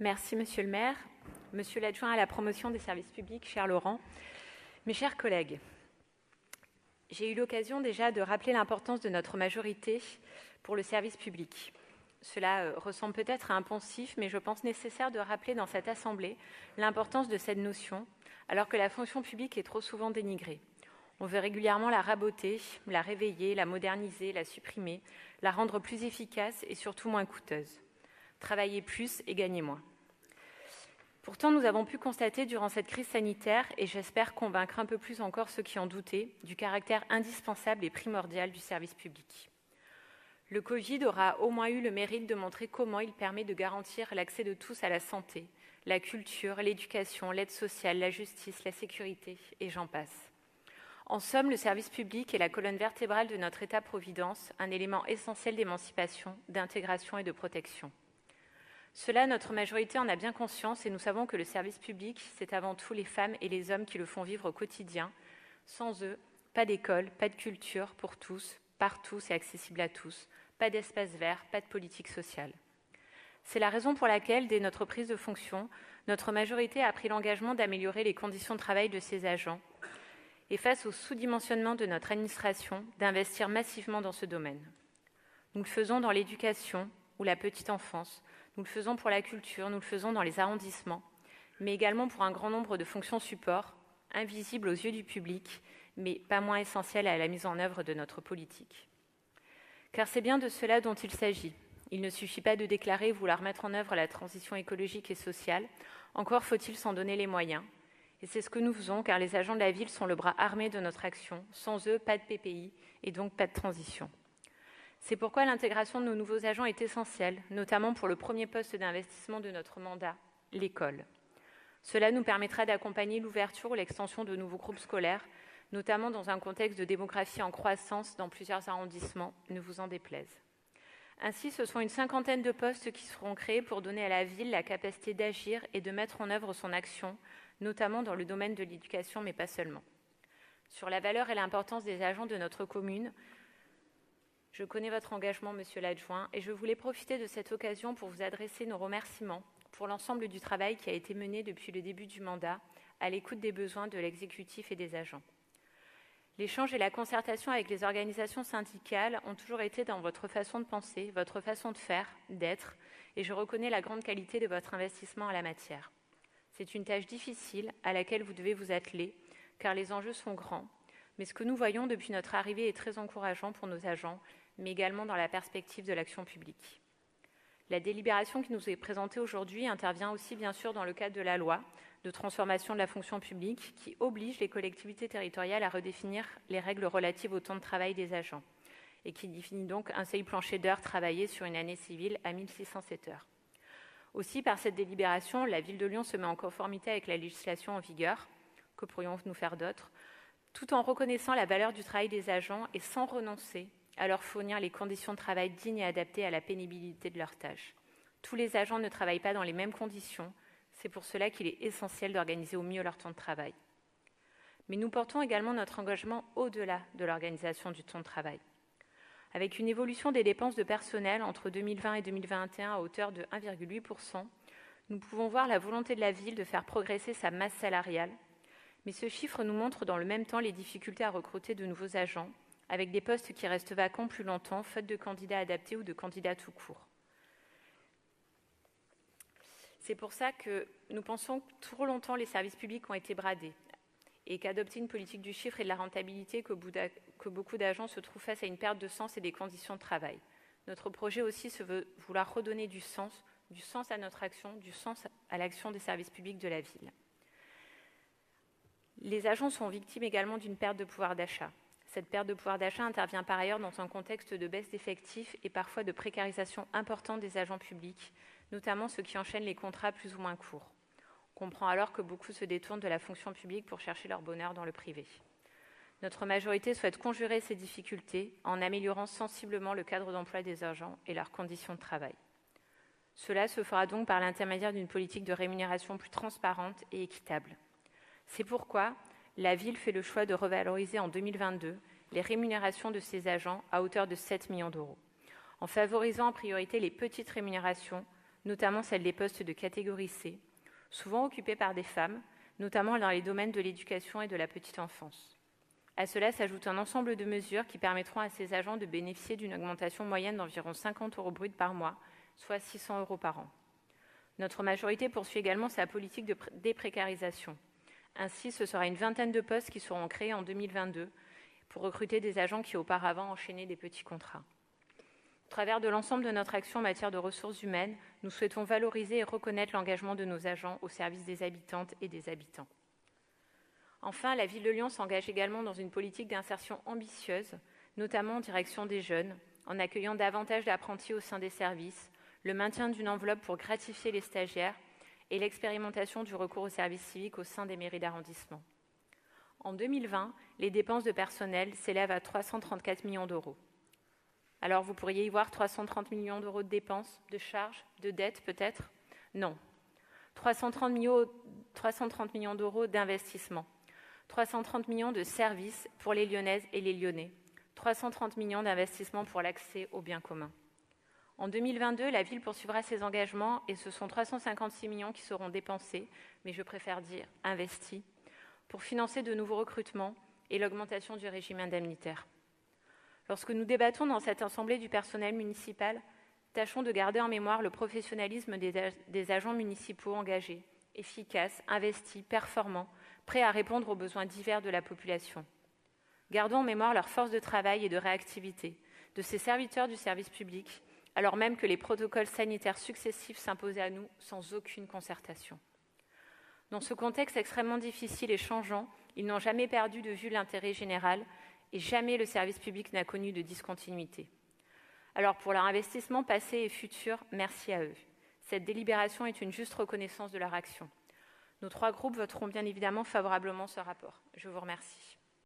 Merci, Monsieur le maire, Monsieur l'adjoint à la promotion des services publics, cher Laurent, mes chers collègues. J'ai eu l'occasion déjà de rappeler l'importance de notre majorité pour le service public. Cela ressemble peut-être à un poncif, mais je pense nécessaire de rappeler dans cette Assemblée l'importance de cette notion, alors que la fonction publique est trop souvent dénigrée. On veut régulièrement la raboter, la réveiller, la moderniser, la supprimer, la rendre plus efficace et surtout moins coûteuse. Travailler plus et gagner moins. Pourtant, nous avons pu constater durant cette crise sanitaire, et j'espère convaincre un peu plus encore ceux qui en doutaient, du caractère indispensable et primordial du service public. Le Covid aura au moins eu le mérite de montrer comment il permet de garantir l'accès de tous à la santé, la culture, l'éducation, l'aide sociale, la justice, la sécurité, et j'en passe. En somme, le service public est la colonne vertébrale de notre État-providence, un élément essentiel d'émancipation, d'intégration et de protection. Cela, notre majorité en a bien conscience et nous savons que le service public, c'est avant tout les femmes et les hommes qui le font vivre au quotidien. Sans eux, pas d'école, pas de culture pour tous, par tous et accessible à tous, pas d'espace vert, pas de politique sociale. C'est la raison pour laquelle, dès notre prise de fonction, notre majorité a pris l'engagement d'améliorer les conditions de travail de ses agents et face au sous-dimensionnement de notre administration, d'investir massivement dans ce domaine. Nous le faisons dans l'éducation ou la petite enfance, nous le faisons pour la culture, nous le faisons dans les arrondissements, mais également pour un grand nombre de fonctions support, invisibles aux yeux du public, mais pas moins essentielles à la mise en œuvre de notre politique. Car c'est bien de cela dont il s'agit. Il ne suffit pas de déclarer vouloir mettre en œuvre la transition écologique et sociale, encore faut-il s'en donner les moyens. Et c'est ce que nous faisons, car les agents de la ville sont le bras armé de notre action. Sans eux, pas de PPI et donc pas de transition. C'est pourquoi l'intégration de nos nouveaux agents est essentielle, notamment pour le premier poste d'investissement de notre mandat, l'école. Cela nous permettra d'accompagner l'ouverture ou l'extension de nouveaux groupes scolaires, notamment dans un contexte de démographie en croissance dans plusieurs arrondissements, ne vous en déplaise. Ainsi, ce sont une 50aine de postes qui seront créés pour donner à la ville la capacité d'agir et de mettre en œuvre son action, notamment dans le domaine de l'éducation, mais pas seulement. Sur la valeur et l'importance des agents de notre commune, je connais votre engagement, Monsieur l'adjoint, et je voulais profiter de cette occasion pour vous adresser nos remerciements pour l'ensemble du travail qui a été mené depuis le début du mandat à l'écoute des besoins de l'exécutif et des agents. L'échange et la concertation avec les organisations syndicales ont toujours été dans votre façon de penser, votre façon de faire, d'être, et je reconnais la grande qualité de votre investissement en la matière. C'est une tâche difficile à laquelle vous devez vous atteler, car les enjeux sont grands, mais ce que nous voyons depuis notre arrivée est très encourageant pour nos agents, mais également dans la perspective de l'action publique. La délibération qui nous est présentée aujourd'hui intervient aussi bien sûr dans le cadre de la loi de transformation de la fonction publique qui oblige les collectivités territoriales à redéfinir les règles relatives au temps de travail des agents et qui définit donc un seuil plancher d'heures travaillées sur une année civile à 1607 heures. Aussi, par cette délibération, la Ville de Lyon se met en conformité avec la législation en vigueur, que pourrions-nous faire d'autre, tout en reconnaissant la valeur du travail des agents et sans renoncer à leur fournir les conditions de travail dignes et adaptées à la pénibilité de leurs tâches. Tous les agents ne travaillent pas dans les mêmes conditions, c'est pour cela qu'il est essentiel d'organiser au mieux leur temps de travail. Mais nous portons également notre engagement au-delà de l'organisation du temps de travail. Avec une évolution des dépenses de personnel entre 2020 et 2021 à hauteur de 1,8%, nous pouvons voir la volonté de la ville de faire progresser sa masse salariale, mais ce chiffre nous montre dans le même temps les difficultés à recruter de nouveaux agents, avec des postes qui restent vacants plus longtemps, faute de candidats adaptés ou de candidats tout court. C'est pour ça que nous pensons que trop longtemps les services publics ont été bradés et qu'adopter une politique du chiffre et de la rentabilité que beaucoup d'agents se trouvent face à une perte de sens et des conditions de travail. Notre projet aussi se veut vouloir redonner du sens à notre action, du sens à l'action des services publics de la ville. Les agents sont victimes également d'une perte de pouvoir d'achat. Cette perte de pouvoir d'achat intervient par ailleurs dans un contexte de baisse d'effectifs et parfois de précarisation importante des agents publics, notamment ceux qui enchaînent les contrats plus ou moins courts. On comprend alors que beaucoup se détournent de la fonction publique pour chercher leur bonheur dans le privé. Notre majorité souhaite conjurer ces difficultés en améliorant sensiblement le cadre d'emploi des agents et leurs conditions de travail. Cela se fera donc par l'intermédiaire d'une politique de rémunération plus transparente et équitable. C'est pourquoi la ville fait le choix de revaloriser en 2022 les rémunérations de ses agents à hauteur de 7 millions d'euros, en favorisant en priorité les petites rémunérations notamment celle des postes de catégorie C, souvent occupés par des femmes, notamment dans les domaines de l'éducation et de la petite enfance. À cela s'ajoute un ensemble de mesures qui permettront à ces agents de bénéficier d'une augmentation moyenne d'environ 50 € brut par mois, soit 600 € par an. Notre majorité poursuit également sa politique de déprécarisation. Ainsi, ce sera une vingtaine de postes qui seront créés en 2022 pour recruter des agents qui auparavant enchaînaient des petits contrats. Au travers de l'ensemble de notre action en matière de ressources humaines, nous souhaitons valoriser et reconnaître l'engagement de nos agents au service des habitantes et des habitants. Enfin, la ville de Lyon s'engage également dans une politique d'insertion ambitieuse, notamment en direction des jeunes, en accueillant davantage d'apprentis au sein des services, le maintien d'une enveloppe pour gratifier les stagiaires et l'expérimentation du recours au service civique au sein des mairies d'arrondissement. En 2020, les dépenses de personnel s'élèvent à 334 millions d'euros. Alors vous pourriez y voir 330 millions d'euros de dépenses, de charges, de dettes peut-être? Non. 330 millions d'euros d'investissement. 330 millions de services pour les Lyonnaises et les Lyonnais. 330 millions d'investissements pour l'accès aux biens communs. En 2022, la ville poursuivra ses engagements et ce sont 356 millions qui seront dépensés, mais je préfère dire investis, pour financer de nouveaux recrutements et l'augmentation du régime indemnitaire. Lorsque nous débattons dans cette assemblée du personnel municipal, tâchons de garder en mémoire le professionnalisme des agents municipaux engagés, efficaces, investis, performants, prêts à répondre aux besoins divers de la population. Gardons en mémoire leur force de travail et de réactivité, de ces serviteurs du service public, alors même que les protocoles sanitaires successifs s'imposaient à nous sans aucune concertation. Dans ce contexte extrêmement difficile et changeant, ils n'ont jamais perdu de vue l'intérêt général et jamais le service public n'a connu de discontinuité. Alors pour leur investissement passé et futur, merci à eux. Cette délibération est une juste reconnaissance de leur action. Nos 3 groupes voteront bien évidemment favorablement ce rapport. Je vous remercie.